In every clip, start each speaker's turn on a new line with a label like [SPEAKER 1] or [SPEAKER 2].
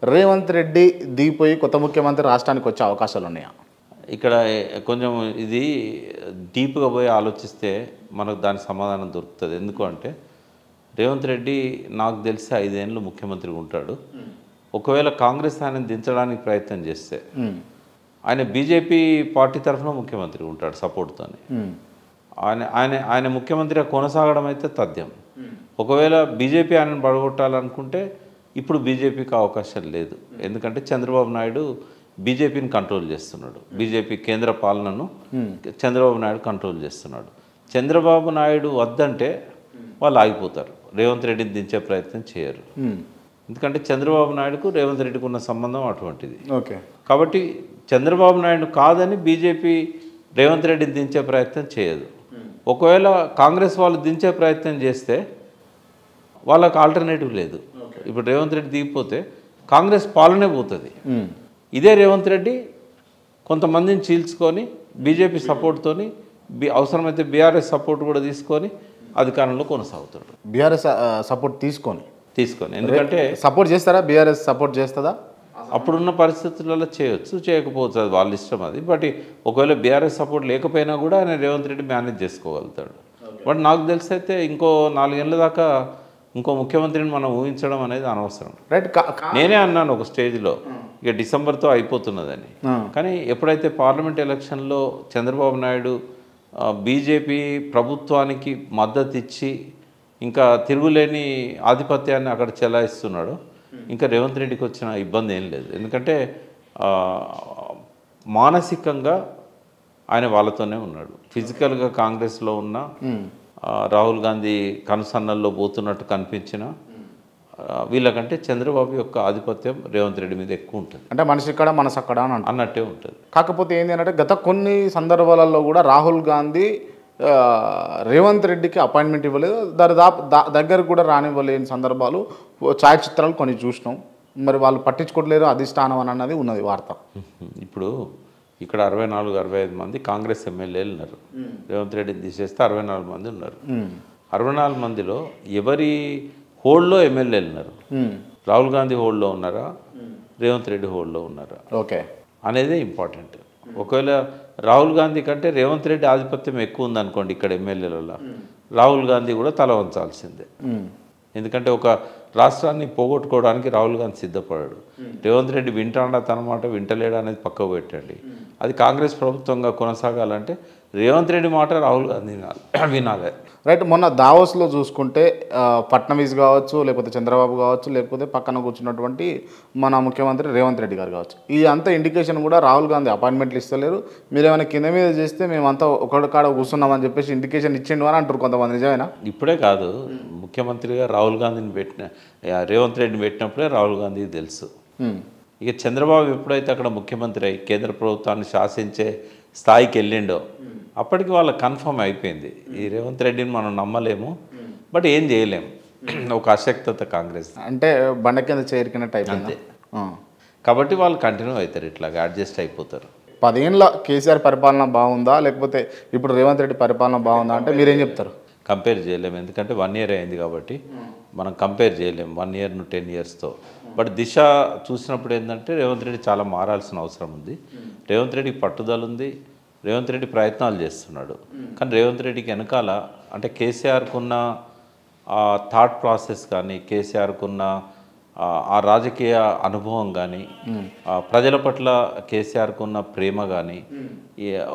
[SPEAKER 1] రేవంత్ రెడ్డి దిగిపోయి కొత్త ముఖ్యమంత్రి రాష్ట్రానికి వచ్చే అవకాశాలు ఉన్నాయా?
[SPEAKER 2] ఇక్కడ కొంచెం ఇది డీప్గా పోయి ఆలోచిస్తే మనకు దానికి సమాధానం దొరుకుతుంది. ఎందుకు అంటే రేవంత్ రెడ్డి నాకు తెలిసి 5 ఏళ్ళు ముఖ్యమంత్రిగా ఉంటాడు. ఒకవేళ కాంగ్రెస్ ఆయన దించడానికి ప్రయత్నం చేస్తే ఆయన బీజేపీ పార్టీ తరఫున ముఖ్యమంత్రి ఉంటాడు సపోర్ట్తోని. ఆయన ఆయన ఆయన ముఖ్యమంత్రిగా కొనసాగడం అయితే తథ్యం. ఒకవేళ బీజేపీ ఆయనను పడగొట్టాలనుకుంటే ఇప్పుడు బీజేపీకి అవకాశం లేదు. ఎందుకంటే చంద్రబాబు నాయుడు బీజేపీని కంట్రోల్ చేస్తున్నాడు. బీజేపీ కేంద్ర పాలనను చంద్రబాబు నాయుడు కంట్రోల్ చేస్తున్నాడు. చంద్రబాబు నాయుడు వద్దంటే వాళ్ళు ఆగిపోతారు, రేవంత్ రెడ్డిని దించే ప్రయత్నం చేయరు. ఎందుకంటే చంద్రబాబు నాయుడుకు రేవంత్ రెడ్డికి ఉన్న సంబంధం అటువంటిది.
[SPEAKER 1] ఓకే,
[SPEAKER 2] కాబట్టి చంద్రబాబు నాయుడు కాదని బీజేపీ రేవంత్ రెడ్డిని దించే ప్రయత్నం చేయదు. ఒకవేళ కాంగ్రెస్ వాళ్ళు దించే ప్రయత్నం చేస్తే వాళ్ళకు ఆల్టర్నేటివ్ లేదు. ఇప్పుడు రేవంత్ రెడ్డి దిగిపోతే కాంగ్రెస్ పాలనే పోతుంది. ఇదే రేవంత్ రెడ్డి కొంతమందిని చీల్చుకొని బీజేపీ సపోర్ట్తోని అవసరమైతే బీఆర్ఎస్ సపోర్ట్ కూడా తీసుకొని అధికారంలో కొనసాగుతాడు.
[SPEAKER 1] బీఆర్ఎస్ సపోర్ట్ తీసుకొని
[SPEAKER 2] ఎందుకంటే
[SPEAKER 1] సపోర్ట్ చేస్తారా? బీఆర్ఎస్ సపోర్ట్ చేస్తుందా?
[SPEAKER 2] అప్పుడున్న పరిస్థితులలో చేయొచ్చు, చేయకపోవచ్చు, అది వాళ్ళ ఇష్టం. అది బట్ ఒకవేళ బీఆర్ఎస్ సపోర్ట్ లేకపోయినా కూడా ఆయన రేవంత్ రెడ్డి మేనేజ్ చేసుకోగలుగుతాడు. బట్ నాకు తెలిసి అయితే ఇంకో 4 ఏళ్ళ దాకా ఇంకో ముఖ్యమంత్రిని మనం ఊహించడం అనేది అనవసరం.
[SPEAKER 1] రైట్,
[SPEAKER 2] నేనే అన్నాను ఒక స్టేజ్లో ఇక డిసెంబర్తో అయిపోతున్నదని. కానీ ఎప్పుడైతే పార్లమెంట్ ఎలక్షన్లో చంద్రబాబు నాయుడు బీజేపీ ప్రభుత్వానికి మద్దతు ఇచ్చి ఇంకా తిరుగులేని ఆధిపత్యాన్ని అక్కడ చెలాయిస్తున్నాడు, ఇంకా రేవంత్ రెడ్డికి వచ్చిన ఇబ్బంది ఏం లేదు. ఎందుకంటే మానసికంగా ఆయన వాళ్ళతోనే ఉన్నాడు. ఫిజికల్గా కాంగ్రెస్లో ఉన్న రాహుల్ గాంధీ కనుసన్నల్లో పోతున్నట్టు కనిపించిన వీళ్ళకంటే చంద్రబాబు యొక్క ఆధిపత్యం రేవంత్ రెడ్డి మీద ఎక్కువ ఉంటుంది.
[SPEAKER 1] అంటే మనిషి ఇక్కడ మనసు అక్కడ
[SPEAKER 2] అన్నట్టే ఉంటుంది.
[SPEAKER 1] కాకపోతే ఏంటి అంటే గత కొన్ని సందర్భాలలో కూడా రాహుల్ గాంధీ రేవంత్ రెడ్డికి అపాయింట్మెంట్ ఇవ్వలేదు, దగ్గర కూడా రానివ్వలేని సందర్భాలు ఛాయాచిత్రాలు కొన్ని చూసినాం. మరి వాళ్ళు పట్టించుకోవట్లేరు అధిష్టానం అని అన్నది ఉన్నది వార్త.
[SPEAKER 2] ఇప్పుడు ఇక్కడ 64-65 మంది కాంగ్రెస్ ఎమ్మెల్యేలు ఉన్నారు. రేవంత్ రెడ్డిని తీసేస్తే 64 మంది ఉన్నారు. 64 మందిలో ఎవరి హోల్డ్లో ఎమ్మెల్యేలు ఉన్నారు? రాహుల్ గాంధీ హోల్డ్లో ఉన్నారా, రేవంత్ రెడ్డి హోల్డ్లో ఉన్నారా
[SPEAKER 1] ఓకే
[SPEAKER 2] అనేదే ఇంపార్టెంట్. ఒకవేళ రాహుల్ గాంధీ కంటే రేవంత్ రెడ్డి ఆధిపత్యం ఎక్కువ ఉందనుకోండి ఇక్కడ ఎమ్మెల్యేలలో, రాహుల్ గాంధీ కూడా తల వంచాల్సిందే. ఎందుకంటే ఒక రాష్ట్రాన్ని పోగొట్టుకోవడానికి రాహుల్ గాంధీ సిద్ధపడాడు. రేవంత్ రెడ్డి వింటాడా తన మాట, వింటలేడా అనేది పక్కకు పెట్టండి. అది కాంగ్రెస్ ప్రభుత్వంగా కొనసాగాలంటే రేవంత్ రెడ్డి మాట రాహుల్ గాంధీ వినాలి.
[SPEAKER 1] రైట్, మొన్న దావోస్లో చూసుకుంటే ఫడ్నవీస్ కావచ్చు, లేకపోతే చంద్రబాబు కావచ్చు, లేకపోతే పక్కన కూర్చున్నటువంటి మన ముఖ్యమంత్రి రేవంత్ రెడ్డి గారు కావచ్చు, ఈ అంత ఇండికేషన్ కూడా రాహుల్ గాంధీ అపాయింట్మెంట్లు ఇస్తలేరు, మీరు ఏమైనా కింద మీద చేస్తే మేమంతా ఒకటి కాడ కూర్చున్నామని చెప్పేసి ఇండికేషన్ ఇచ్చిండు అని అంటారు కొంతమంది. నిజమేనా?
[SPEAKER 2] ఇప్పుడే కాదు, ముఖ్యమంత్రిగా రాహుల్ గాంధీని రేవంత్ రెడ్డిని పెట్టినప్పుడే రాహుల్ గాంధీకి తెలుసు. ఇక చంద్రబాబు ఎప్పుడైతే అక్కడ ముఖ్యమంత్రి అయి కేంద్ర ప్రభుత్వాన్ని శాసించే స్థాయికి వెళ్ళిండో అప్పటికి వాళ్ళకి కన్ఫర్మ్ అయిపోయింది, ఈ రేవంత్ రెడ్డిని మనం నమ్మలేము, బట్ ఏం చేయలేము. ఒక అశక్తత కాంగ్రెస్
[SPEAKER 1] అంటే బండ కింద చేరికినట్టు అయిపోయింది.
[SPEAKER 2] కాబట్టి వాళ్ళు కంటిన్యూ అవుతారు, ఇట్లాగా అడ్జస్ట్ అయిపోతారు.
[SPEAKER 1] 10 ఏళ్ళ కేసీఆర్ పరిపాలన బాగుందా, లేకపోతే ఇప్పుడు రేవంత్ రెడ్డి పరిపాలన బాగుందా అంటే మీరేం చెప్తారు?
[SPEAKER 2] కంపేర్ చేయలేము, ఎందుకంటే 1 ఇయర్ అయింది కాబట్టి మనం కంపేర్ చేయలేము 1 ఇయర్ 10 ఇయర్స్తో. బట్ దిశ చూసినప్పుడు ఏంటంటే రేవంత్ రెడ్డి చాలా మారాల్సిన అవసరం ఉంది. రేవంత్ రెడ్డికి పట్టుదల ఉంది, రేవంత్ రెడ్డి ప్రయత్నాలు చేస్తున్నాడు. కానీ రేవంత్ రెడ్డికి వెనకాల అంటే కేసీఆర్కున్న థాట్ ప్రాసెస్ కానీ, కేసీఆర్కున్న ఆ రాజకీయ అనుభవం కానీ, ప్రజల పట్ల కేసీఆర్కున్న ప్రేమ కానీ,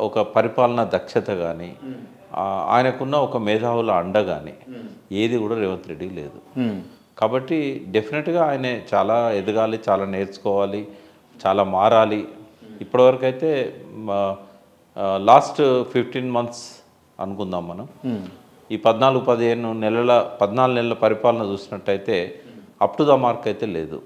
[SPEAKER 2] ఒక పరిపాలనా దక్షత కానీ, ఆయనకున్న ఒక మేధావుల అండ కానీ ఏది కూడా రేవంత్ రెడ్డికి లేదు. కాబట్టి డెఫినెట్గా ఆయన చాలా ఎదగాలి, చాలా నేర్చుకోవాలి, చాలా మారాలి. ఇప్పటివరకు అయితే లాస్ట్ 15 months అనుకుందాం మనం, ఈ 14 నెలల పరిపాలన చూసినట్టయితే అప్ టు ద మార్క్ అయితే లేదు.